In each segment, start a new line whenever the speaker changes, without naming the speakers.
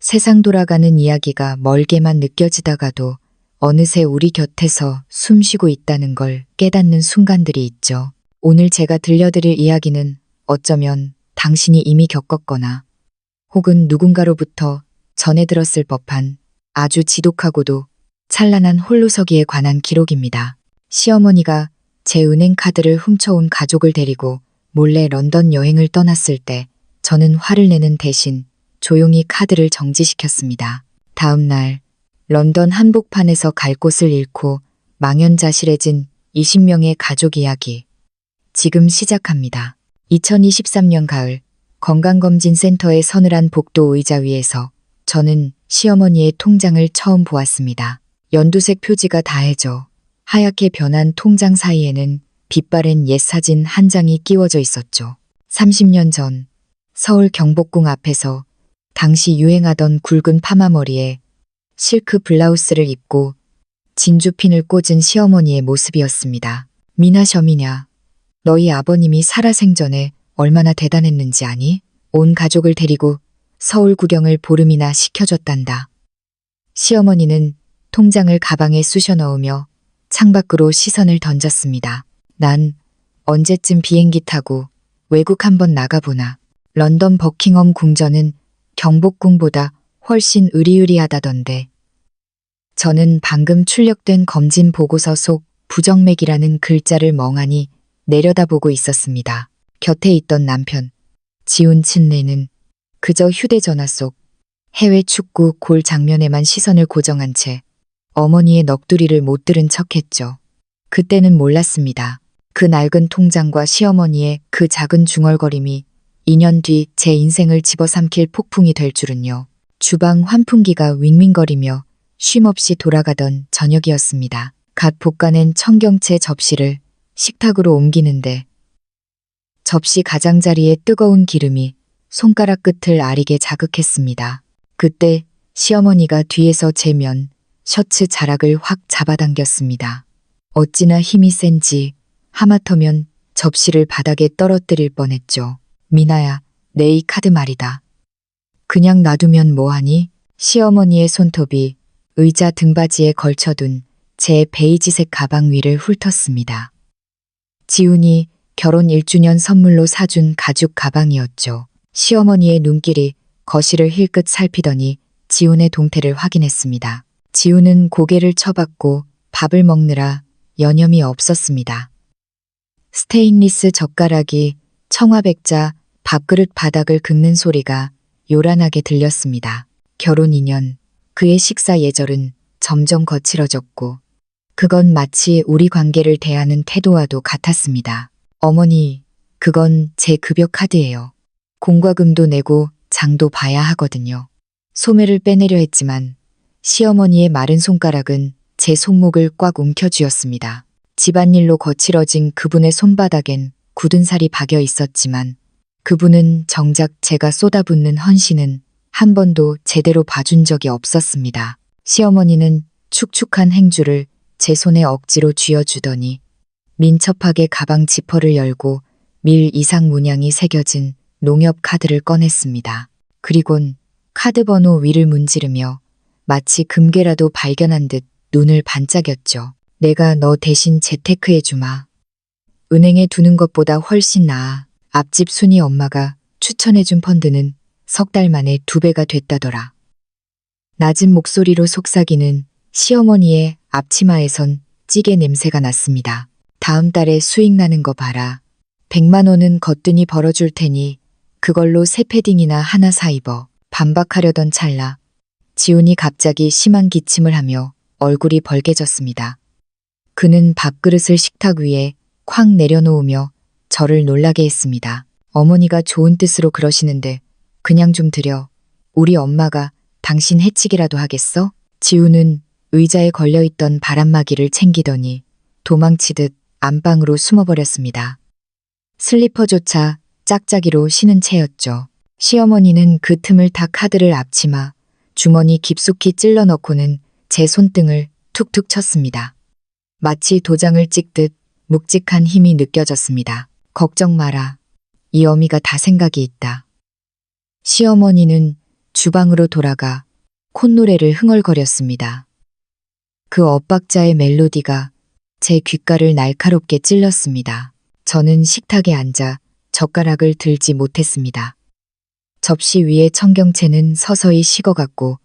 세상 돌아가는 이야기가 멀게만 느껴지다가도 어느새 우리 곁에서 숨쉬고 있다는 걸 깨닫는 순간들이 있죠. 오늘 제가 들려드릴 이야기는 어쩌면 당신이 이미 겪었거나 혹은 누군가로부터 전해 들었을 법한 아주 지독하고도 찬란한 홀로서기에 관한 기록입니다. 시어머니가 제 은행 카드를 훔쳐온 가족을 데리고 몰래 런던 여행을 떠났을 때 저는 화를 내는 대신 조용히 카드를 정지시켰습니다. 다음 날 런던 한복판에서 갈 곳을 잃고 망연자실해진 20명의 가족 이야기. 지금 시작합니다. 2023년 가을 건강검진센터의 서늘한 복도 의자 위에서 저는 시어머니의 통장을 처음 보았습니다. 연두색 표지가 다해져 하얗게 변한 통장 사이에는 빛바랜 옛 사진 한 장이 끼워져 있었죠. 30년 전 서울 경복궁 앞에서 당시 유행하던 굵은 파마머리에 실크 블라우스를 입고 진주핀을 꽂은 시어머니의 모습이었습니다. 미나 셔미냐, 너희 아버님이 살아생전에 얼마나 대단했는지 아니? 온 가족을 데리고 서울 구경을 보름이나 시켜줬단다. 시어머니는 통장을 가방에 쑤셔 넣으며 창밖으로 시선을 던졌습니다. 난 언제쯤 비행기 타고 외국 한번 나가보나. 런던 버킹엄 궁전은 경복궁보다 훨씬 으리으리하다던데. 저는 방금 출력된 검진 보고서 속 부정맥이라는 글자를 멍하니 내려다보고 있었습니다. 곁에 있던 남편, 지훈 친내는 그저 휴대전화 속 해외 축구 골 장면에만 시선을 고정한 채 어머니의 넋두리를 못 들은 척했죠. 그때는 몰랐습니다. 그 낡은 통장과 시어머니의 그 작은 중얼거림이 2년 뒤 제 인생을 집어삼킬 폭풍이 될 줄은요. 주방 환풍기가 윙윙거리며 쉼없이 돌아가던 저녁이었습니다. 갓 볶아낸 청경채 접시를 식탁으로 옮기는데 접시 가장자리에 뜨거운 기름이 손가락 끝을 아리게 자극했습니다. 그때 시어머니가 뒤에서 제 면 셔츠 자락을 확 잡아당겼습니다. 어찌나 힘이 센지 하마터면 접시를 바닥에 떨어뜨릴 뻔했죠. 미나야, 내 이 카드 말이다. 그냥 놔두면 뭐하니? 시어머니의 손톱이 의자 등받이에 걸쳐둔 제 베이지색 가방 위를 훑었습니다. 지훈이 결혼 1주년 선물로 사준 가죽 가방이었죠. 시어머니의 눈길이 거실을 힐끗 살피더니 지훈의 동태를 확인했습니다. 지훈은 고개를 쳐박고 밥을 먹느라 여념이 없었습니다. 스테인리스 젓가락이 청화백자 밥그릇 바닥을 긁는 소리가 요란하게 들렸습니다. 결혼 2년, 그의 식사 예절은 점점 거칠어졌고 그건 마치 우리 관계를 대하는 태도와도 같았습니다. 어머니, 그건 제 급여 카드예요. 공과금도 내고 장도 봐야 하거든요. 소매를 빼내려 했지만 시어머니의 마른 손가락은 제 손목을 꽉 움켜쥐었습니다. 집안일로 거칠어진 그분의 손바닥엔 굳은 살이 박여 있었지만 그분은 정작 제가 쏟아붓는 헌신은 한 번도 제대로 봐준 적이 없었습니다. 시어머니는 축축한 행주를 제 손에 억지로 쥐어주더니 민첩하게 가방 지퍼를 열고 밀 이상 문양이 새겨진 농협 카드를 꺼냈습니다. 그리곤 카드 번호 위를 문지르며 마치 금괴라도 발견한 듯 눈을 반짝였죠. 내가 너 대신 재테크해주마. 은행에 두는 것보다 훨씬 나아. 앞집 순이 엄마가 추천해준 펀드는 석 달 만에 2배가 됐다더라. 낮은 목소리로 속삭이는 시어머니의 앞치마에선 찌개 냄새가 났습니다. 다음 달에 수익 나는 거 봐라. 100만 원은 거뜬히 벌어줄 테니 그걸로 새 패딩이나 하나 사 입어. 반박하려던 찰나 지훈이 갑자기 심한 기침을 하며 얼굴이 벌개졌습니다. 그는 밥그릇을 식탁 위에 쾅 내려놓으며 저를 놀라게 했습니다. 어머니가 좋은 뜻으로 그러시는데 그냥 좀 드려. 우리 엄마가 당신 해치기라도 하겠어? 지훈은 의자에 걸려있던 바람막이를 챙기더니 도망치듯 안방으로 숨어버렸습니다. 슬리퍼조차 짝짝이로 신은 채였죠. 시어머니는 그 틈을 타 카드를 앞치마, 주머니 깊숙이 찔러 넣고는 제 손등을 툭툭 쳤습니다. 마치 도장을 찍듯 묵직한 힘이 느껴졌습니다. 걱정 마라. 이 어미가 다 생각이 있다. 시어머니는 주방으로 돌아가 콧노래를 흥얼거렸습니다. 그 엇박자의 멜로디가 제 귓가를 날카롭게 찔렀습니다. 저는 식탁에 앉아 젓가락을 들지 못했습니다. 접시 위에 청경채는 서서히 식어갔고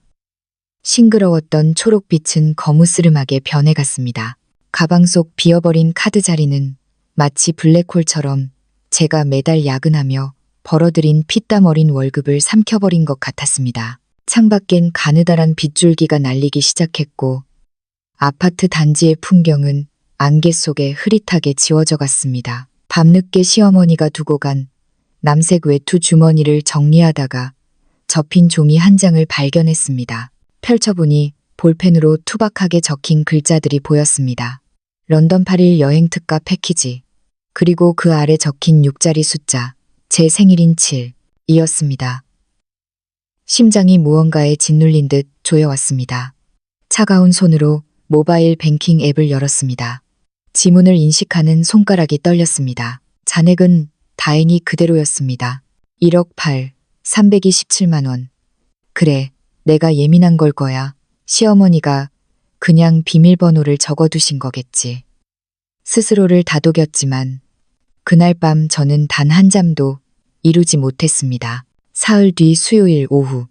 싱그러웠던 초록빛은 거무스름하게 변해갔습니다. 가방 속 비어버린 카드 자리는 마치 블랙홀처럼 제가 매달 야근하며 벌어들인 피땀 어린 월급을 삼켜버린 것 같았습니다. 창밖엔 가느다란 빗줄기가 날리기 시작했고 아파트 단지의 풍경은 안개 속에 흐릿하게 지워져 갔습니다. 밤늦게 시어머니가 두고 간 남색 외투 주머니를 정리하다가 접힌 종이 한 장을 발견했습니다. 펼쳐보니 볼펜으로 투박하게 적힌 글자들이 보였습니다. 런던 8일 여행 특가 패키지, 그리고 그 아래 적힌 6자리 숫자, 제 생일인 7이었습니다. 심장이 무언가에 짓눌린 듯 조여왔습니다. 차가운 손으로 모바일 뱅킹 앱을 열었습니다. 지문을 인식하는 손가락이 떨렸습니다. 잔액은 다행히 그대로였습니다. 1억 8, 327만 원. 그래, 내가 예민한 걸 거야. 시어머니가 그냥 비밀번호를 적어두신 거겠지. 스스로를 다독였지만 그날 밤 저는 단 한 잠도 이루지 못했습니다. 사흘 뒤 수요일 오후,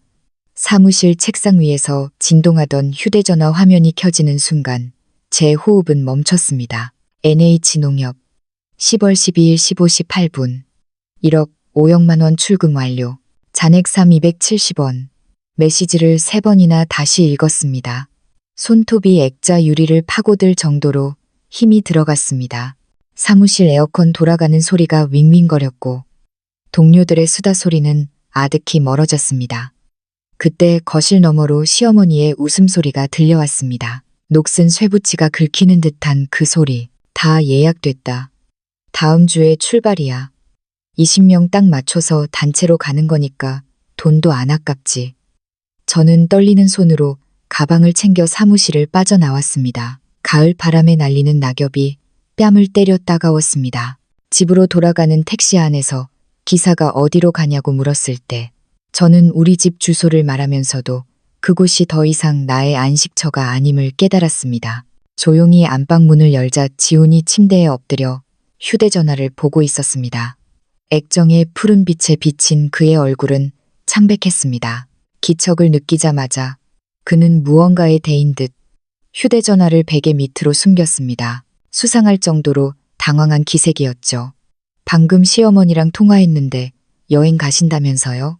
사무실 책상 위에서 진동하던 휴대전화 화면이 켜지는 순간 제 호흡은 멈췄습니다. NH농협 10월 12일 15시 8분 1억 5억만 원 출금 완료. 잔액 3,270원. 메시지를 3번이나 다시 읽었습니다. 손톱이 액자 유리를 파고들 정도로 힘이 들어갔습니다. 사무실 에어컨 돌아가는 소리가 윙윙거렸고 동료들의 수다 소리는 아득히 멀어졌습니다. 그때 거실 너머로 시어머니의 웃음소리가 들려왔습니다. 녹슨 쇠붙이가 긁히는 듯한 그 소리. 다 예약됐다. 다음 주에 출발이야. 20명 딱 맞춰서 단체로 가는 거니까 돈도 안 아깝지. 저는 떨리는 손으로 가방을 챙겨 사무실을 빠져나왔습니다. 가을 바람에 날리는 낙엽이 뺨을 때려 따가웠습니다. 집으로 돌아가는 택시 안에서 기사가 어디로 가냐고 물었을 때 저는 우리 집 주소를 말하면서도 그곳이 더 이상 나의 안식처가 아님을 깨달았습니다. 조용히 안방 문을 열자 지훈이 침대에 엎드려 휴대전화를 보고 있었습니다. 액정의 푸른 빛에 비친 그의 얼굴은 창백했습니다. 기척을 느끼자마자 그는 무언가에 대인 듯 휴대전화를 베개 밑으로 숨겼습니다. 수상할 정도로 당황한 기색이었죠. 방금 시어머니랑 통화했는데 여행 가신다면서요?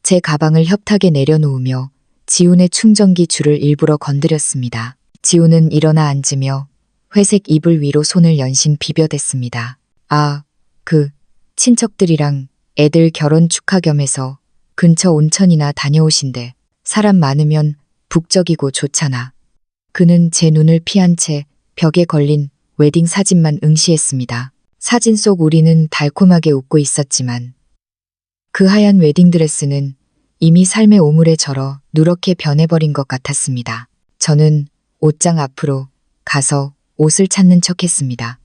제 가방을 협탁에 내려놓으며 지훈의 충전기 줄을 일부러 건드렸습니다. 지훈은 일어나 앉으며 회색 이불 위로 손을 연신 비벼댔습니다. 아, 친척들이랑 애들 결혼 축하 겸해서 근처 온천이나 다녀오신대. 사람 많으면 북적이고 좋잖아. 그는 제 눈을 피한 채 벽에 걸린 웨딩 사진만 응시했습니다. 사진 속 우리는 달콤하게 웃고 있었지만 그 하얀 웨딩드레스는 이미 삶의 오물에 절어 누렇게 변해버린 것 같았습니다. 저는 옷장 앞으로 가서 옷을 찾는 척했습니다.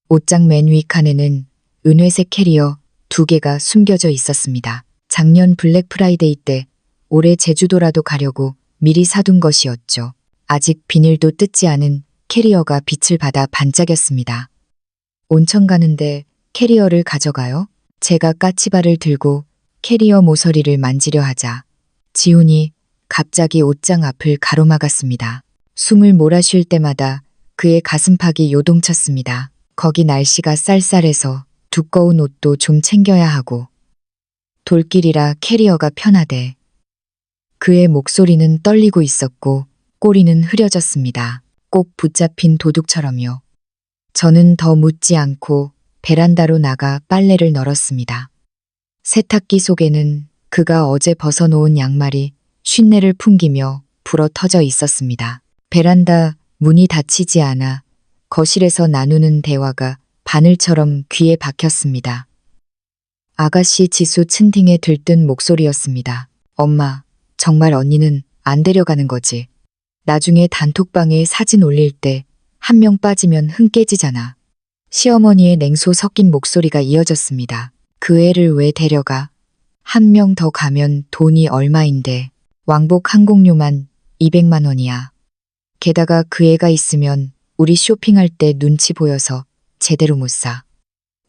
옷장 맨 위 칸에는 은회색 캐리어 2개가 숨겨져 있었습니다. 작년 블랙 프라이데이 때 올해 제주도라도 가려고 미리 사둔 것이었죠. 아직 비닐도 뜯지 않은 캐리어가 빛을 받아 반짝였습니다. 온천 가는데 캐리어를 가져가요? 제가 까치발을 들고 캐리어 모서리를 만지려 하자 지훈이 갑자기 옷장 앞을 가로막았습니다. 숨을 몰아쉴 때마다 그의 가슴팍이 요동쳤습니다. 거기 날씨가 쌀쌀해서 두꺼운 옷도 좀 챙겨야 하고 돌길이라 캐리어가 편하대. 그의 목소리는 떨리고 있었고 꼬리는 흐려졌습니다. 꼭 붙잡힌 도둑처럼요. 저는 더 묻지 않고 베란다로 나가 빨래를 널었습니다. 세탁기 속에는 그가 어제 벗어놓은 양말이 쉰내를 풍기며 불어 터져 있었습니다. 베란다 문이 닫히지 않아 거실에서 나누는 대화가 바늘처럼 귀에 박혔습니다. 아가씨 지수 츤팅에 들뜬 목소리였습니다. 엄마, 정말 언니는 안 데려가는 거지. 나중에 단톡방에 사진 올릴 때 한 명 빠지면 흥 깨지잖아. 시어머니의 냉소 섞인 목소리가 이어졌습니다. 그 애를 왜 데려가? 한 명 더 가면 돈이 얼마인데 왕복 항공료만 200만 원이야. 게다가 그 애가 있으면 우리 쇼핑할 때 눈치 보여서 제대로 못 사.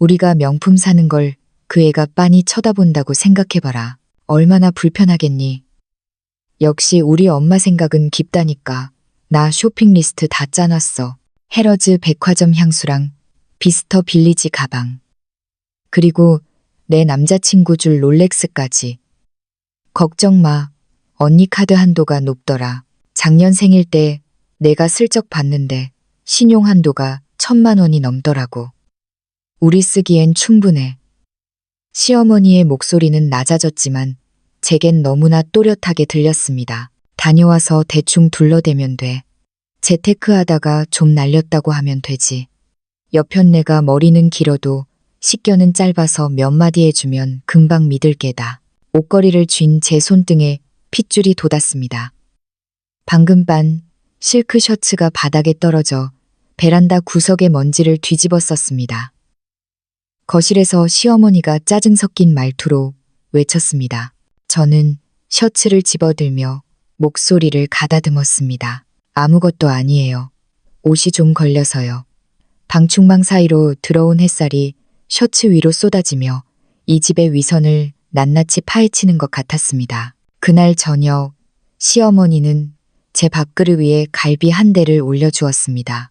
우리가 명품 사는 걸 그 애가 빤히 쳐다본다고 생각해봐라. 얼마나 불편하겠니? 역시 우리 엄마 생각은 깊다니까. 나 쇼핑 리스트 다 짜놨어. 헤러즈 백화점 향수랑 비스터 빌리지 가방. 그리고 내 남자친구 줄 롤렉스까지. 걱정 마. 언니 카드 한도가 높더라. 작년 생일 때 내가 슬쩍 봤는데 신용 한도가 1,000만 원이 넘더라고. 우리 쓰기엔 충분해. 시어머니의 목소리는 낮아졌지만 제겐 너무나 또렷하게 들렸습니다. 다녀와서 대충 둘러대면 돼. 재테크하다가 좀 날렸다고 하면 되지. 여편네가 머리는 길어도 식견은 짧아서 몇 마디 해주면 금방 믿을 게다. 옷걸이를 쥔 제 손등에 핏줄이 돋았습니다. 방금 빤 실크 셔츠가 바닥에 떨어져 베란다 구석의 먼지를 뒤집었었습니다. 거실에서 시어머니가 짜증 섞인 말투로 외쳤습니다. 저는 셔츠를 집어들며 목소리를 가다듬었습니다. 아무것도 아니에요. 옷이 좀 걸려서요. 방충망 사이로 들어온 햇살이 셔츠 위로 쏟아지며 이 집의 위선을 낱낱이 파헤치는 것 같았습니다. 그날 저녁 시어머니는 제 밥그릇 위에 갈비 한 대를 올려주었습니다.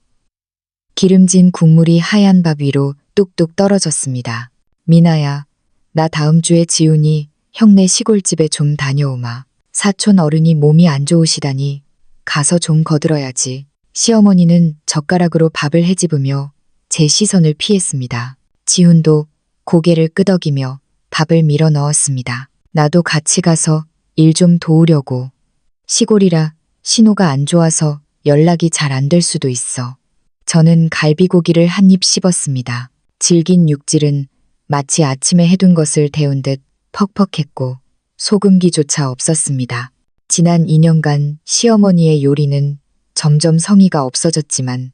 기름진 국물이 하얀 밥 위로 뚝뚝 떨어졌습니다. 미나야, 나 다음 주에 지훈이 형네 시골집에 좀 다녀오마. 사촌 어른이 몸이 안 좋으시다니 가서 좀 거들어야지. 시어머니는 젓가락으로 밥을 헤집으며 제 시선을 피했습니다. 지훈도 고개를 끄덕이며 밥을 밀어 넣었습니다. 나도 같이 가서 일 좀 도우려고. 시골이라 신호가 안 좋아서 연락이 잘 안 될 수도 있어. 저는 갈비고기를 한 입 씹었습니다. 질긴 육질은 마치 아침에 해둔 것을 데운 듯 퍽퍽했고 소금기조차 없었습니다. 지난 2년간 시어머니의 요리는 점점 성의가 없어졌지만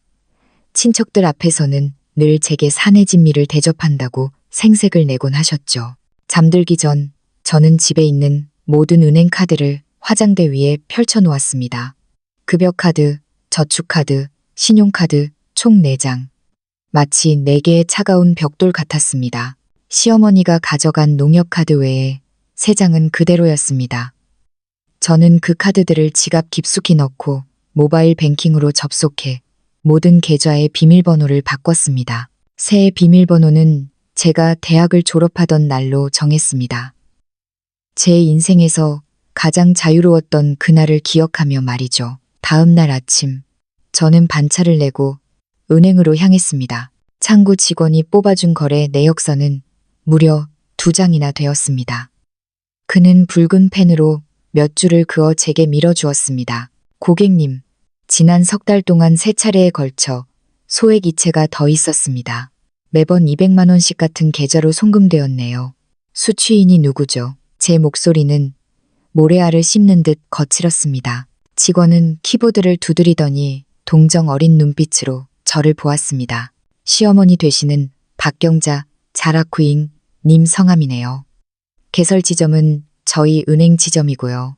친척들 앞에서는 늘 제게 사내진미를 대접한다고 생색을 내곤 하셨죠. 잠들기 전 저는 집에 있는 모든 은행 카드를 화장대 위에 펼쳐놓았습니다. 급여카드, 저축카드, 신용카드 총 4장. 마치 4개의 차가운 벽돌 같았습니다. 시어머니가 가져간 농협카드 외에 3장은 그대로였습니다. 저는 그 카드들을 지갑 깊숙이 넣고 모바일 뱅킹으로 접속해 모든 계좌의 비밀번호를 바꿨습니다. 새 비밀번호는 제가 대학을 졸업하던 날로 정했습니다. 제 인생에서 가장 자유로웠던 그날을 기억하며 말이죠. 다음 날 아침, 저는 반차를 내고 은행으로 향했습니다. 창구 직원이 뽑아준 거래 내역서는 무려 2장이나 되었습니다. 그는 붉은 펜으로 몇 줄을 그어 제게 밀어주었습니다. 고객님, 지난 3달 동안 3차례에 걸쳐 소액 이체가 더 있었습니다. 매번 200만 원씩 같은 계좌로 송금되었네요. 수취인이 누구죠? 제 목소리는 모래알을 씹는 듯 거칠었습니다. 직원은 키보드를 두드리더니 동정 어린 눈빛으로 저를 보았습니다. 시어머니 되시는 박경자 자라쿠잉 님 성함이네요. 개설 지점은 저희 은행 지점이고요.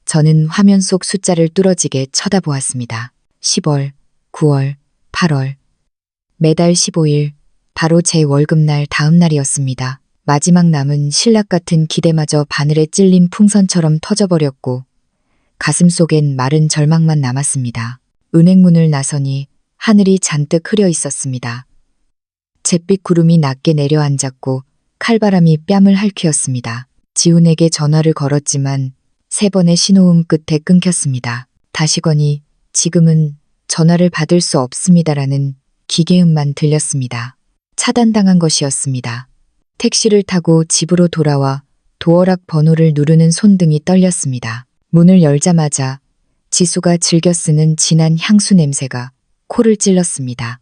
저는 화면 속 숫자를 뚫어지게 쳐다보았습니다. 10월, 9월, 8월. 매달 15일, 바로 제 월급날 다음 날이었습니다. 마지막 남은 신락 같은 기대마저 바늘에 찔린 풍선처럼 터져버렸고 가슴 속엔 마른 절망만 남았습니다. 은행 문을 나서니 하늘이 잔뜩 흐려 있었습니다. 잿빛 구름이 낮게 내려앉았고 칼바람이 뺨을 핥히었습니다. 지훈에게 전화를 걸었지만 3번의 신호음 끝에 끊겼습니다. 다시 거니 지금은 전화를 받을 수 없습니다라는 기계음만 들렸습니다. 차단당한 것이었습니다. 택시를 타고 집으로 돌아와 도어락 번호를 누르는 손등이 떨렸습니다. 문을 열자마자 지수가 즐겨 쓰는 진한 향수 냄새가 코를 찔렀습니다.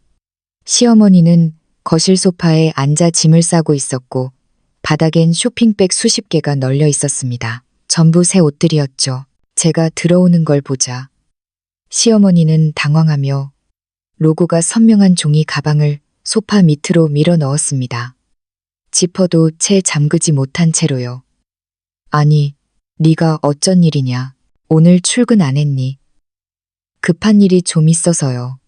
시어머니는 거실 소파에 앉아 짐을 싸고 있었고 바닥엔 쇼핑백 수십 개가 널려 있었습니다. 전부 새 옷들이었죠. 제가 들어오는 걸 보자 시어머니는 당황하며 로고가 선명한 종이 가방을 소파 밑으로 밀어 넣었습니다. 지퍼도 채 잠그지 못한 채로요. 아니, 네가 어쩐 일이냐? 오늘 출근 안 했니? 급한 일이 좀 있어서요.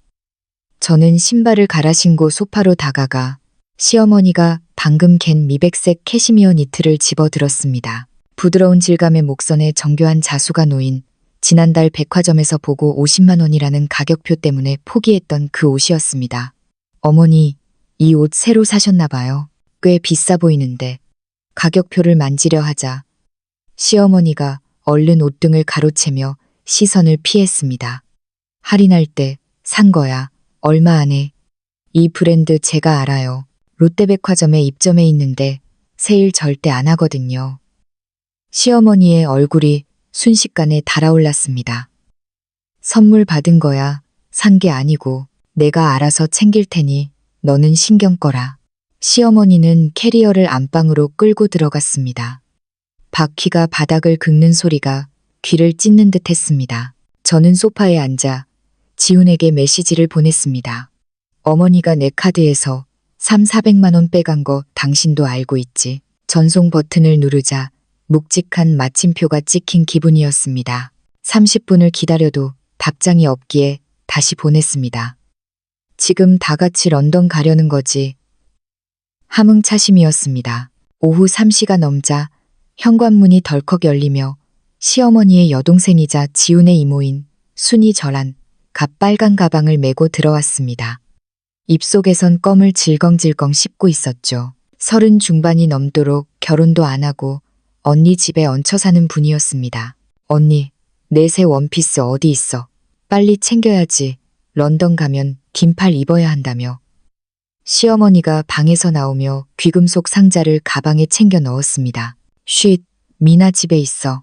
저는 신발을 갈아 신고 소파로 다가가 시어머니가 방금 갠 미백색 캐시미어 니트를 집어들었습니다. 부드러운 질감의 목선에 정교한 자수가 놓인 지난달 백화점에서 보고 50만 원이라는 가격표 때문에 포기했던 그 옷이었습니다. 어머니, 이 옷 새로 사셨나 봐요. 꽤 비싸 보이는데. 가격표를 만지려 하자 시어머니가 얼른 옷등을 가로채며 시선을 피했습니다. 할인할 때 산 거야. 얼마 안 해. 이 브랜드 제가 알아요. 롯데백화점에 입점해 있는데 세일 절대 안 하거든요. 시어머니의 얼굴이 순식간에 달아올랐습니다. 선물 받은 거야. 산 게 아니고 내가 알아서 챙길 테니 너는 신경 꺼라. 시어머니는 캐리어를 안방으로 끌고 들어갔습니다. 바퀴가 바닥을 긁는 소리가 귀를 찢는 듯 했습니다. 저는 소파에 앉아 지훈에게 메시지를 보냈습니다. 어머니가 내 카드에서 400만 원 빼간 거 당신도 알고 있지. 전송 버튼을 누르자 묵직한 마침표가 찍힌 기분이었습니다. 30분을 기다려도 답장이 없기에 다시 보냈습니다. 지금 다 같이 런던 가려는 거지. 함흥차심이었습니다. 오후 3시가 넘자 현관문이 덜컥 열리며 시어머니의 여동생이자 지훈의 이모인 순이 저란 갓빨간 가방을 메고 들어왔습니다. 입속에선 껌을 질겅질겅 씹고 있었죠. 30 중반이 넘도록 결혼도 안 하고 언니 집에 얹혀 사는 분이었습니다. 언니, 내 새 원피스 어디 있어? 빨리 챙겨야지. 런던 가면 긴팔 입어야 한다며. 시어머니가 방에서 나오며 귀금속 상자를 가방에 챙겨 넣었습니다. 쉿, 미나 집에 있어.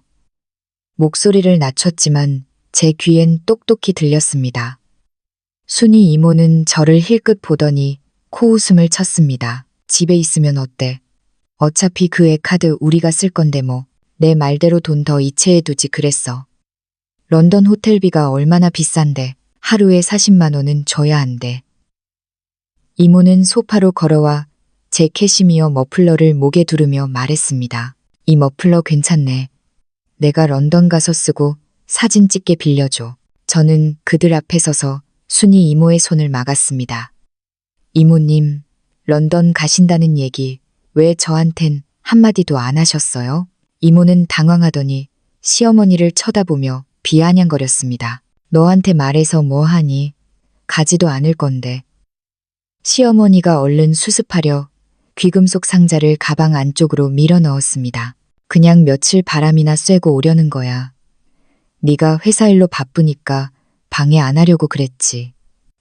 목소리를 낮췄지만 제 귀엔 똑똑히 들렸습니다. 순이 이모는 저를 힐끗 보더니 코웃음을 쳤습니다. 집에 있으면 어때? 어차피 그 애 카드 우리가 쓸 건데 뭐. 내 말대로 돈 더 이체해 두지 그랬어. 런던 호텔비가 얼마나 비싼데 하루에 40만 원은 줘야 한대. 이모는 소파로 걸어와 제 캐시미어 머플러를 목에 두르며 말했습니다. 이 머플러 괜찮네. 내가 런던 가서 쓰고 사진 찍게 빌려줘. 저는 그들 앞에 서서 순이 이모의 손을 막았습니다. 이모님, 런던 가신다는 얘기 왜 저한텐 한마디도 안 하셨어요? 이모는 당황하더니 시어머니를 쳐다보며 비아냥거렸습니다. 너한테 말해서 뭐 하니? 가지도 않을 건데. 시어머니가 얼른 수습하려 귀금속 상자를 가방 안쪽으로 밀어 넣었습니다. 그냥 며칠 바람이나 쐬고 오려는 거야. 네가 회사 일로 바쁘니까 방해 안 하려고 그랬지.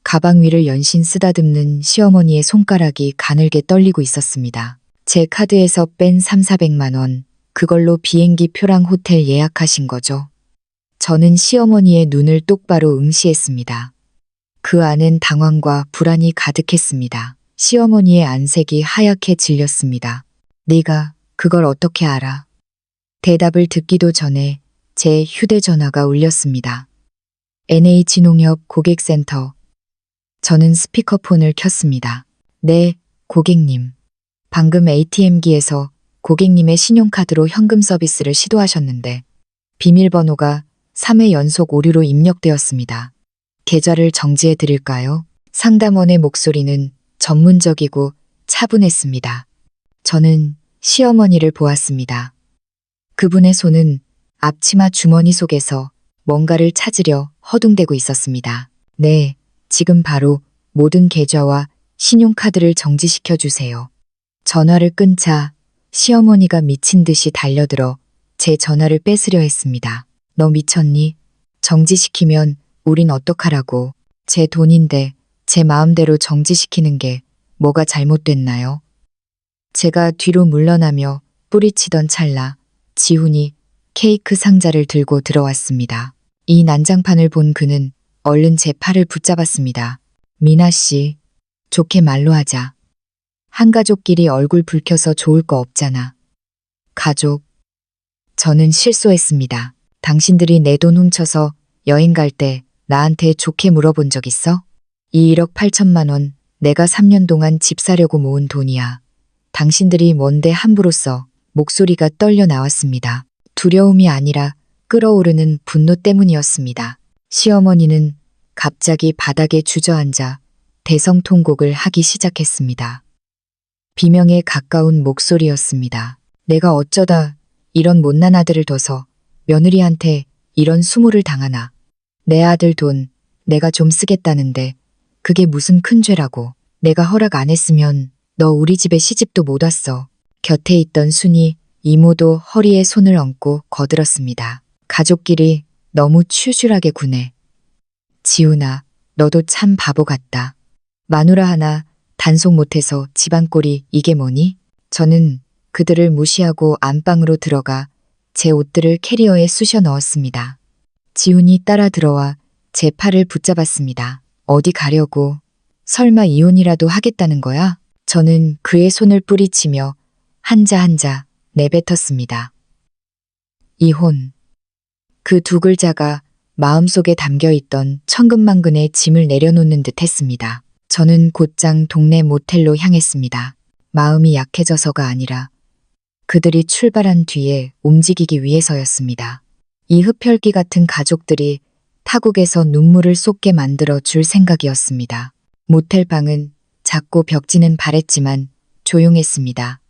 가방 위를 연신 쓰다듬는 시어머니의 손가락이 가늘게 떨리고 있었습니다. 제 카드에서 뺀 400만 원, 그걸로 비행기 표랑 호텔 예약하신 거죠? 저는 시어머니의 눈을 똑바로 응시했습니다. 그 안엔 당황과 불안이 가득했습니다. 시어머니의 안색이 하얗게 질렸습니다. 네가 그걸 어떻게 알아? 대답을 듣기도 전에 제 휴대전화가 울렸습니다. NH농협 고객센터. 저는 스피커폰을 켰습니다. 네, 고객님. 방금 ATM기에서 고객님의 신용카드로 현금 서비스를 시도하셨는데 비밀번호가 3회 연속 오류로 입력되었습니다. 계좌를 정지해 드릴까요? 상담원의 목소리는 전문적이고 차분했습니다. 저는 시어머니를 보았습니다. 그분의 손은 앞치마 주머니 속에서 뭔가를 찾으려 허둥대고 있었습니다. 네, 지금 바로 모든 계좌와 신용카드를 정지시켜 주세요. 전화를 끊자 시어머니가 미친 듯이 달려들어 제 전화를 뺏으려 했습니다. 너 미쳤니? 정지시키면 우린 어떡하라고. 제 돈인데 제 마음대로 정지시키는 게 뭐가 잘못됐나요? 제가 뒤로 물러나며 뿌리치던 찰나 지훈이 케이크 상자를 들고 들어왔습니다. 이 난장판을 본 그는 얼른 제 팔을 붙잡았습니다. 미나 씨, 좋게 말로 하자. 한가족끼리 얼굴 붉혀서 좋을 거 없잖아. 가족. 저는 실소했습니다. 당신들이 내 돈 훔쳐서 여행 갈 때 나한테 좋게 물어본 적 있어? 이 1억 8천만 원 내가 3년 동안 집 사려고 모은 돈이야. 당신들이 뭔데 함부로 써. 목소리가 떨려 나왔습니다. 두려움이 아니라 끓어오르는 분노 때문이었습니다. 시어머니는 갑자기 바닥에 주저앉아 대성통곡을 하기 시작했습니다. 비명에 가까운 목소리였습니다. 내가 어쩌다 이런 못난 아들을 둬서 며느리한테 이런 수모를 당하나. 내 아들 돈 내가 좀 쓰겠다는데 그게 무슨 큰 죄라고. 내가 허락 안 했으면 너 우리 집에 시집도 못 왔어. 곁에 있던 순이 이모도 허리에 손을 얹고 거들었습니다. 가족끼리 너무 추줄하게 구네. 지훈아, 너도 참 바보 같다. 마누라 하나 단속 못해서 집안꼴이 이게 뭐니? 저는 그들을 무시하고 안방으로 들어가 제 옷들을 캐리어에 쑤셔 넣었습니다. 지훈이 따라 들어와 제 팔을 붙잡았습니다. 어디 가려고? 설마 이혼이라도 하겠다는 거야? 저는 그의 손을 뿌리치며 한자 한자 내뱉었습니다. 이혼. 그 두 글자가 마음속에 담겨있던 천근만근의 짐을 내려놓는 듯 했습니다. 저는 곧장 동네 모텔로 향했습니다. 마음이 약해져서가 아니라 그들이 출발한 뒤에 움직이기 위해서였습니다. 이 흡혈귀 같은 가족들이 타국에서 눈물을 쏟게 만들어 줄 생각이었습니다. 모텔 방은 작고 벽지는 바랬지만 조용했습니다.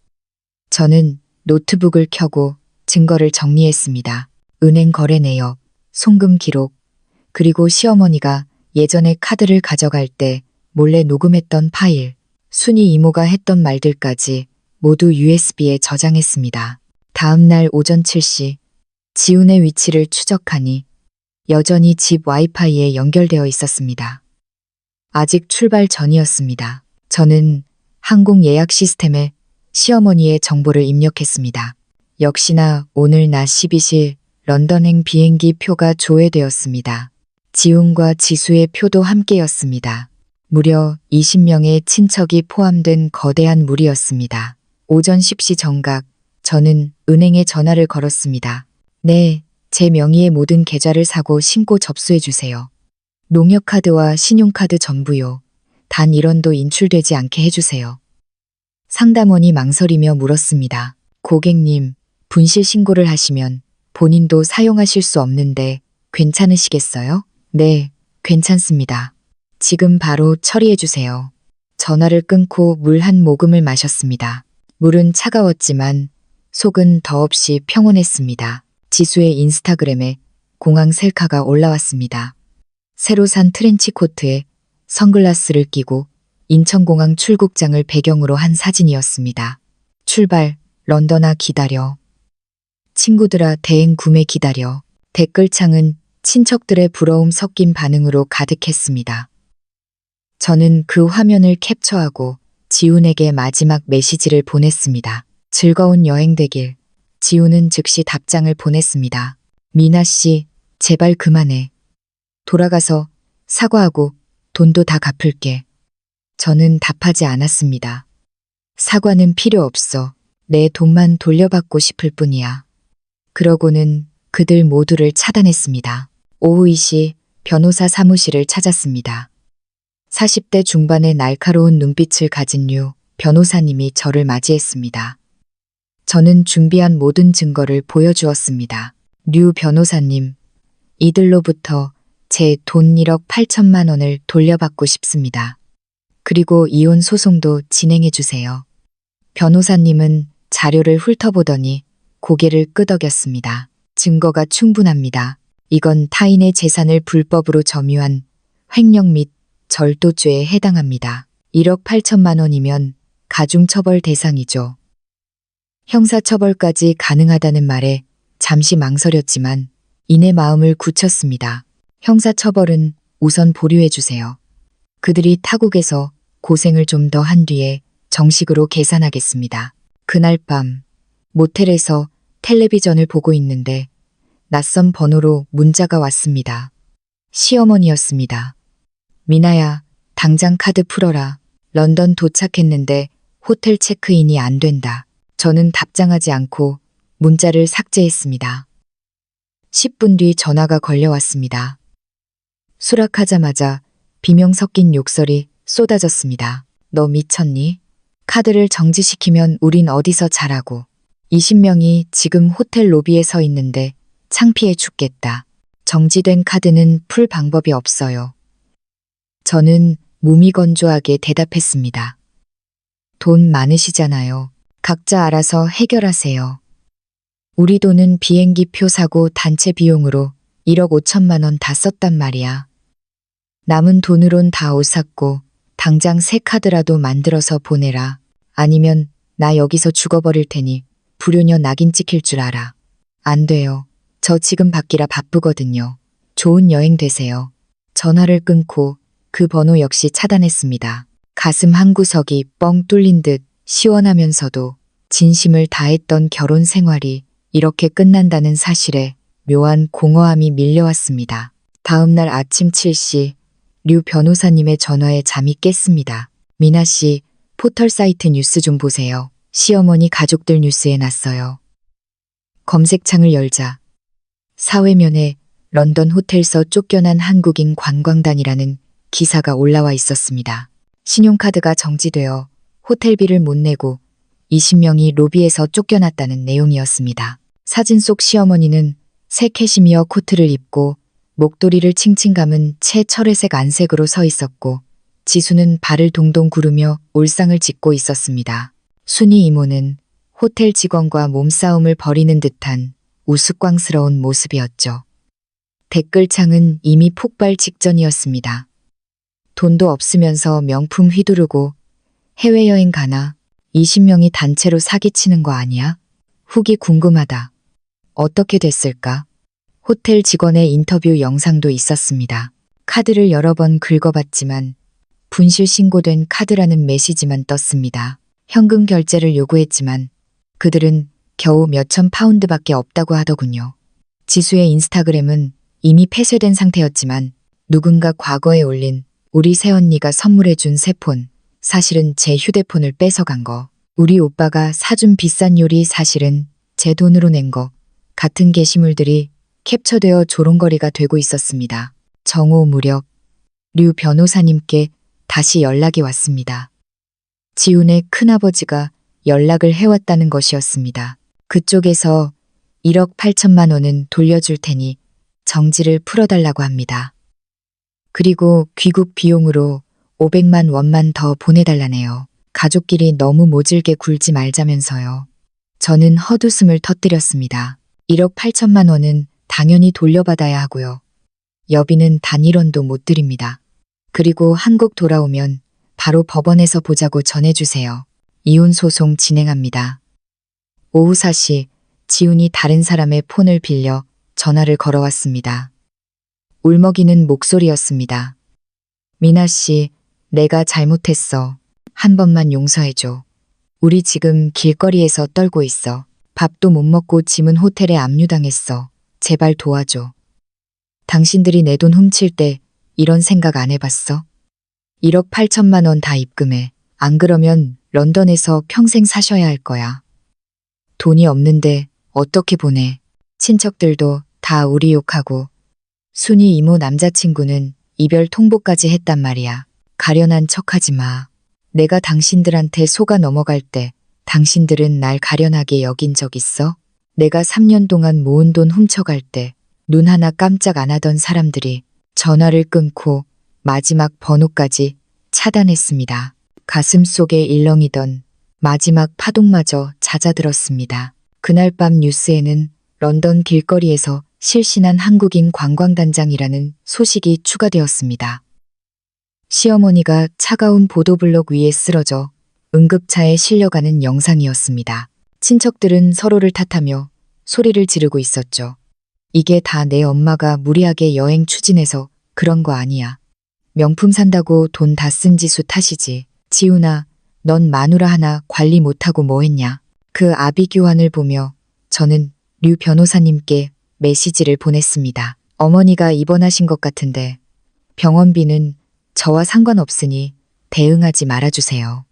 저는 노트북을 켜고 증거를 정리했습니다. 은행 거래 내역, 송금 기록, 그리고 시어머니가 예전에 카드를 가져갈 때 몰래 녹음했던 파일, 순이 이모가 했던 말들까지 모두 USB에 저장했습니다. 다음 날 오전 7시 지훈의 위치를 추적하니 여전히 집 와이파이에 연결되어 있었습니다. 아직 출발 전이었습니다. 저는 항공 예약 시스템에 시어머니의 정보를 입력했습니다. 역시나 오늘 낮 12시 런던행 비행기 표가 조회되었습니다. 지훈과 지수의 표도 함께였습니다. 무려 20명의 친척이 포함된 거대한 무리였습니다. 오전 10시 정각, 저는 은행에 전화를 걸었습니다. 네, 제 명의의 모든 계좌를 사고 신고 접수해 주세요. 농협카드와 신용카드 전부요. 단 1원도 인출되지 않게 해주세요. 상담원이 망설이며 물었습니다. 고객님, 분실 신고를 하시면 본인도 사용하실 수 없는데 괜찮으시겠어요? 네, 괜찮습니다. 지금 바로 처리해 주세요. 전화를 끊고 물 한 모금을 마셨습니다. 물은 차가웠지만 속은 더없이 평온했습니다. 지수의 인스타그램에 공항 셀카가 올라왔습니다. 새로 산 트렌치 코트에 선글라스를 끼고 인천공항 출국장을 배경으로 한 사진이었습니다. 출발, 런던아 기다려. 친구들아 대행 구매 기다려. 댓글창은 친척들의 부러움 섞인 반응으로 가득했습니다. 저는 그 화면을 캡처하고 지훈에게 마지막 메시지를 보냈습니다. 즐거운 여행 되길. 지훈은 즉시 답장을 보냈습니다. 미나 씨, 제발 그만해. 돌아가서 사과하고 돈도 다 갚을게. 저는 답하지 않았습니다. 사과는 필요 없어. 내 돈만 돌려받고 싶을 뿐이야. 그러고는 그들 모두를 차단했습니다. 오후 2시 변호사 사무실을 찾았습니다. 40대 중반의 날카로운 눈빛을 가진 류 변호사님이 저를 맞이했습니다. 저는 준비한 모든 증거를 보여주었습니다. 류 변호사님, 이들로부터 제 돈 1억 8천만 원을 돌려받고 싶습니다. 그리고 이혼 소송도 진행해 주세요. 변호사님은 자료를 훑어보더니 고개를 끄덕였습니다. 증거가 충분합니다. 이건 타인의 재산을 불법으로 점유한 횡령 및 절도죄에 해당합니다. 1억 8천만 원이면 가중처벌 대상이죠. 형사처벌까지 가능하다는 말에 잠시 망설였지만 이내 마음을 굳혔습니다. 형사처벌은 우선 보류해 주세요. 그들이 타국에서 고생을 좀 더 한 뒤에 정식으로 계산하겠습니다. 그날 밤 모텔에서 텔레비전을 보고 있는데 낯선 번호로 문자가 왔습니다. 시어머니였습니다. 미나야, 당장 카드 풀어라. 런던 도착했는데 호텔 체크인이 안 된다. 저는 답장하지 않고 문자를 삭제했습니다. 10분 뒤 전화가 걸려왔습니다. 수락하자마자 비명 섞인 욕설이 쏟아졌습니다. 너 미쳤니? 카드를 정지시키면 우린 어디서 자라고. 20명이 지금 호텔 로비에 서 있는데 창피해 죽겠다. 정지된 카드는 풀 방법이 없어요. 저는 무미건조하게 대답했습니다. 돈 많으시잖아요. 각자 알아서 해결하세요. 우리 돈은 비행기 표 사고 단체 비용으로 1억 5천만 원 다 썼단 말이야. 남은 돈으론 다 옷 샀고 당장 새 카드라도 만들어서 보내라. 아니면 나 여기서 죽어버릴 테니 불효녀 낙인 찍힐 줄 알아. 안 돼요. 저 지금 받기라 바쁘거든요. 좋은 여행 되세요. 전화를 끊고 그 번호 역시 차단했습니다. 가슴 한구석이 뻥 뚫린 듯 시원하면서도 진심을 다했던 결혼 생활이 이렇게 끝난다는 사실에 묘한 공허함이 밀려왔습니다. 다음 날 아침 7시 류 변호사님의 전화에 잠이 깼습니다. 미나 씨, 포털 사이트 뉴스 좀 보세요. 시어머니 가족들 뉴스에 났어요. 검색창을 열자 사회면에 런던 호텔서 쫓겨난 한국인 관광단이라는 기사가 올라와 있었습니다. 신용카드가 정지되어 호텔비를 못 내고 20명이 로비에서 쫓겨났다는 내용이었습니다. 사진 속 시어머니는 새 캐시미어 코트를 입고 목도리를 칭칭 감은 채 철회색 안색으로 서 있었고 지수는 발을 동동 구르며 올상을 짓고 있었습니다. 순이 이모는 호텔 직원과 몸싸움을 벌이는 듯한 우스꽝스러운 모습이었죠. 댓글창은 이미 폭발 직전이었습니다. 돈도 없으면서 명품 휘두르고 해외여행 가나 20명이 단체로 사기치는 거 아니야? 후기 궁금하다. 어떻게 됐을까? 호텔 직원의 인터뷰 영상도 있었습니다. 카드를 여러 번 긁어봤지만 분실 신고된 카드라는 메시지만 떴습니다. 현금 결제를 요구했지만 그들은 겨우 몇천 파운드밖에 없다고 하더군요. 지수의 인스타그램은 이미 폐쇄된 상태였지만 누군가 과거에 올린 우리 새언니가 선물해준 새 폰, 사실은 제 휴대폰을 뺏어간 거, 우리 오빠가 사준 비싼 요리 사실은 제 돈으로 낸 거 같은 게시물들이 캡처되어 조롱거리가 되고 있었습니다. 정오 무렵 류 변호사님께 다시 연락이 왔습니다. 지훈의 큰아버지가 연락을 해왔다는 것이었습니다. 그쪽에서 1억 8천만 원은 돌려줄 테니 정지를 풀어달라고 합니다. 그리고 귀국 비용으로 500만 원만 더 보내달라네요. 가족끼리 너무 모질게 굴지 말자면서요. 저는 헛웃음을 터뜨렸습니다. 1억 8천만 원은 당연히 돌려받아야 하고요. 여비는 단 1원도 못 드립니다. 그리고 한국 돌아오면 바로 법원에서 보자고 전해주세요. 이혼 소송 진행합니다. 오후 4시 지훈이 다른 사람의 폰을 빌려 전화를 걸어왔습니다. 울먹이는 목소리였습니다. 미나 씨, 내가 잘못했어. 한 번만 용서해줘. 우리 지금 길거리에서 떨고 있어. 밥도 못 먹고 짐은 호텔에 압류당했어. 제발 도와줘. 당신들이 내 돈 훔칠 때 이런 생각 안 해봤어? 1억 8천만 원 다 입금해. 안 그러면 런던에서 평생 사셔야 할 거야. 돈이 없는데 어떻게 보내. 친척들도 다 우리 욕하고 순이 이모 남자친구는 이별 통보까지 했단 말이야. 가련한 척하지 마. 내가 당신들한테 속아 넘어갈 때 당신들은 날 가련하게 여긴 적 있어? 내가 3년 동안 모은 돈 훔쳐갈 때 눈 하나 깜짝 안 하던 사람들이 전화를 끊고 마지막 번호까지 차단했습니다. 가슴 속에 일렁이던 마지막 파동마저 잦아들었습니다. 그날 밤 뉴스에는 런던 길거리에서 실신한 한국인 관광단장이라는 소식이 추가되었습니다. 시어머니가 차가운 보도블록 위에 쓰러져 응급차에 실려가는 영상이었습니다. 친척들은 서로를 탓하며 소리를 지르고 있었죠. 이게 다 내 엄마가 무리하게 여행 추진해서 그런 거 아니야. 명품 산다고 돈 다 쓴 지수 탓이지. 지훈아, 넌 마누라 하나 관리 못하고 뭐 했냐. 그 아비 교환을 보며 저는 류 변호사님께 메시지를 보냈습니다. 어머니가 입원하신 것 같은데 병원비는 저와 상관없으니 대응하지 말아주세요.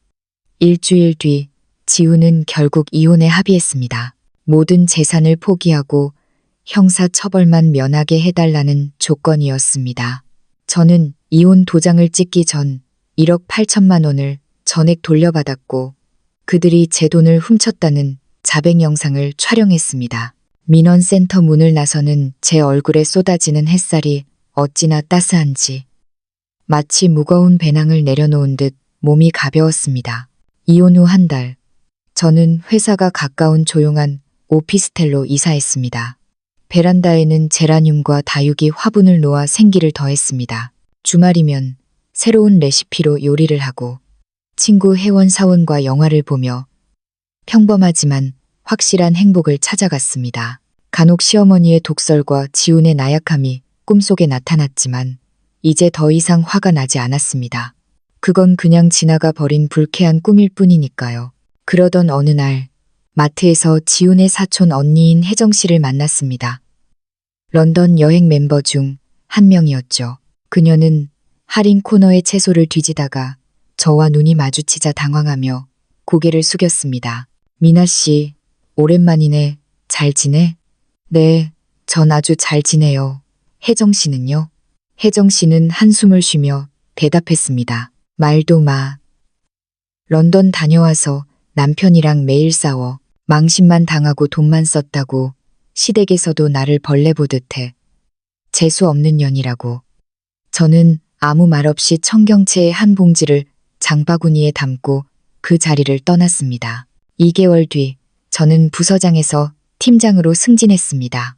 일주일 뒤 지훈은 결국 이혼에 합의했습니다. 모든 재산을 포기하고 형사 처벌만 면하게 해달라는 조건이었습니다. 저는 이혼 도장을 찍기 전 1억 8천만 원을 전액 돌려받았고 그들이 제 돈을 훔쳤다는 자백 영상을 촬영했습니다. 민원센터 문을 나서는 제 얼굴에 쏟아지는 햇살이 어찌나 따스한지 마치 무거운 배낭을 내려놓은 듯 몸이 가벼웠습니다. 이혼 후 한 달, 저는 회사가 가까운 조용한 오피스텔로 이사했습니다. 베란다에는 제라늄과 다육이 화분을 놓아 생기를 더했습니다. 주말이면 새로운 레시피로 요리를 하고 친구 회원 사원과 영화를 보며 평범하지만 확실한 행복을 찾아갔습니다. 간혹 시어머니의 독설과 지훈의 나약함이 꿈속에 나타났지만 이제 더 이상 화가 나지 않았습니다. 그건 그냥 지나가 버린 불쾌한 꿈일 뿐이니까요. 그러던 어느 날 마트에서 지훈의 사촌 언니인 혜정 씨를 만났습니다. 런던 여행 멤버 중 한 명이었죠. 그녀는 할인 코너의 채소를 뒤지다가 저와 눈이 마주치자 당황하며 고개를 숙였습니다. 미나 씨, 오랜만이네. 잘 지내? 네, 전 아주 잘 지내요. 혜정 씨는요? 혜정 씨는 한숨을 쉬며 대답했습니다. 말도 마. 런던 다녀와서 남편이랑 매일 싸워. 망신만 당하고 돈만 썼다고 시댁에서도 나를 벌레 보듯 해. 재수 없는 년이라고. 저는 아무 말 없이 청경채의 한 봉지를 장바구니에 담고 그 자리를 떠났습니다. 2개월 뒤 저는 부서장에서 팀장으로 승진했습니다.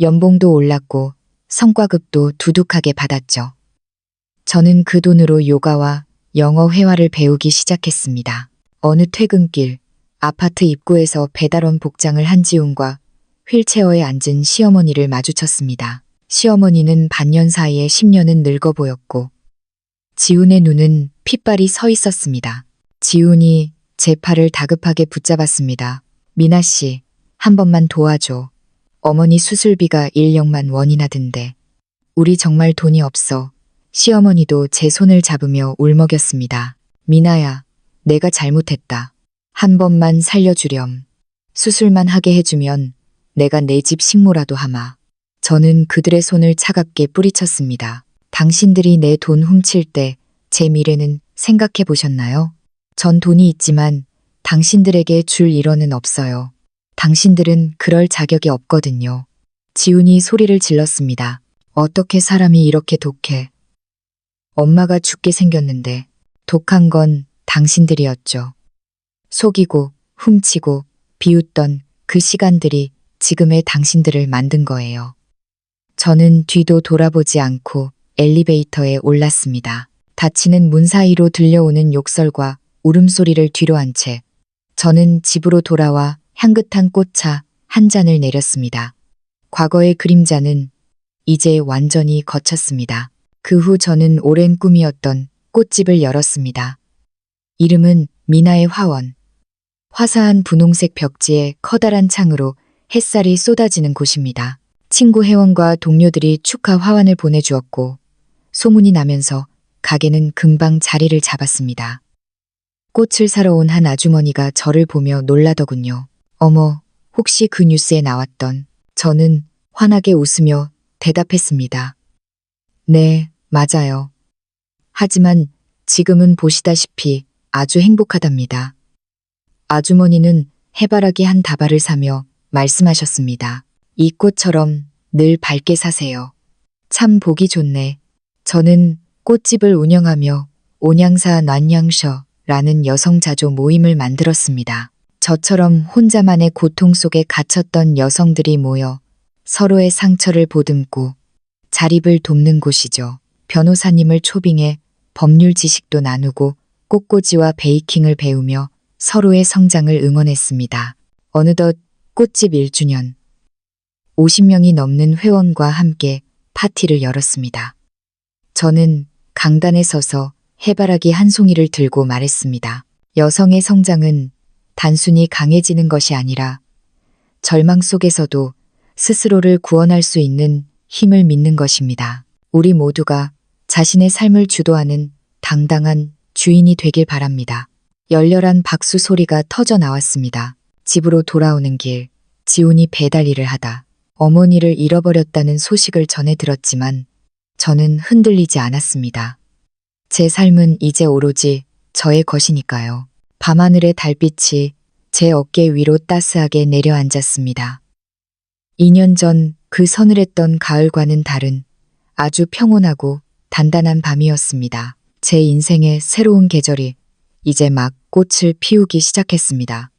연봉도 올랐고 성과급도 두둑하게 받았죠. 저는 그 돈으로 요가와 영어 회화를 배우기 시작했습니다. 어느 퇴근길 아파트 입구에서 배달원 복장을 한 지훈과 휠체어에 앉은 시어머니를 마주쳤습니다. 시어머니는 반년 사이에 10년은 늙어 보였고 지훈의 눈은 핏발이 서 있었습니다. 지훈이 제 팔을 다급하게 붙잡았습니다. 미나 씨, 한 번만 도와줘. 어머니 수술비가 1억만 원이나 든대. 우리 정말 돈이 없어. 시어머니도 제 손을 잡으며 울먹였습니다. 미나야, 내가 잘못했다. 한 번만 살려주렴. 수술만 하게 해주면 내가 내 집 식모라도 하마. 저는 그들의 손을 차갑게 뿌리쳤습니다. 당신들이 내 돈 훔칠 때 제 미래는 생각해 보셨나요? 전 돈이 있지만 당신들에게 줄 일원은 없어요. 당신들은 그럴 자격이 없거든요. 지훈이 소리를 질렀습니다. 어떻게 사람이 이렇게 독해? 엄마가 죽게 생겼는데 독한 건 당신들이었죠. 속이고 훔치고 비웃던 그 시간들이 지금의 당신들을 만든 거예요. 저는 뒤도 돌아보지 않고 엘리베이터에 올랐습니다. 닫히는 문 사이로 들려오는 욕설과 울음소리를 뒤로 한 채 저는 집으로 돌아와 향긋한 꽃차 한 잔을 내렸습니다. 과거의 그림자는 이제 완전히 거쳤습니다. 그 후 저는 오랜 꿈이었던 꽃집을 열었습니다. 이름은 미나의 화원. 화사한 분홍색 벽지에 커다란 창으로 햇살이 쏟아지는 곳입니다. 친구 회원과 동료들이 축하 화환을 보내주었고 소문이 나면서 가게는 금방 자리를 잡았습니다. 꽃을 사러 온 한 아주머니가 저를 보며 놀라더군요. 어머, 혹시 그 뉴스에 나왔던. 저는 환하게 웃으며 대답했습니다. 네, 맞아요. 하지만 지금은 보시다시피 아주 행복하답니다. 아주머니는 해바라기 한 다발을 사며 말씀하셨습니다. 이 꽃처럼 늘 밝게 사세요. 참 보기 좋네. 저는 꽃집을 운영하며 온양사 난양셔라는 여성자조 모임을 만들었습니다. 저처럼 혼자만의 고통 속에 갇혔던 여성들이 모여 서로의 상처를 보듬고 자립을 돕는 곳이죠. 변호사님을 초빙해 법률 지식도 나누고 꽃꽂이와 베이킹을 배우며 서로의 성장을 응원했습니다. 어느덧 꽃집 1주년. 50명이 넘는 회원과 함께 파티를 열었습니다. 저는 강단에 서서 해바라기 한 송이를 들고 말했습니다. 여성의 성장은 단순히 강해지는 것이 아니라 절망 속에서도 스스로를 구원할 수 있는 힘을 믿는 것입니다. 우리 모두가 자신의 삶을 주도하는 당당한 주인이 되길 바랍니다. 열렬한 박수 소리가 터져 나왔습니다. 집으로 돌아오는 길, 지훈이 배달 일을 하다 어머니를 잃어버렸다는 소식을 전해 들었지만 저는 흔들리지 않았습니다. 제 삶은 이제 오로지 저의 것이니까요. 밤하늘의 달빛이 제 어깨 위로 따스하게 내려앉았습니다. 2년 전 그 서늘했던 가을과는 다른 아주 평온하고 단단한 밤이었습니다. 제 인생의 새로운 계절이 이제 막 꽃을 피우기 시작했습니다.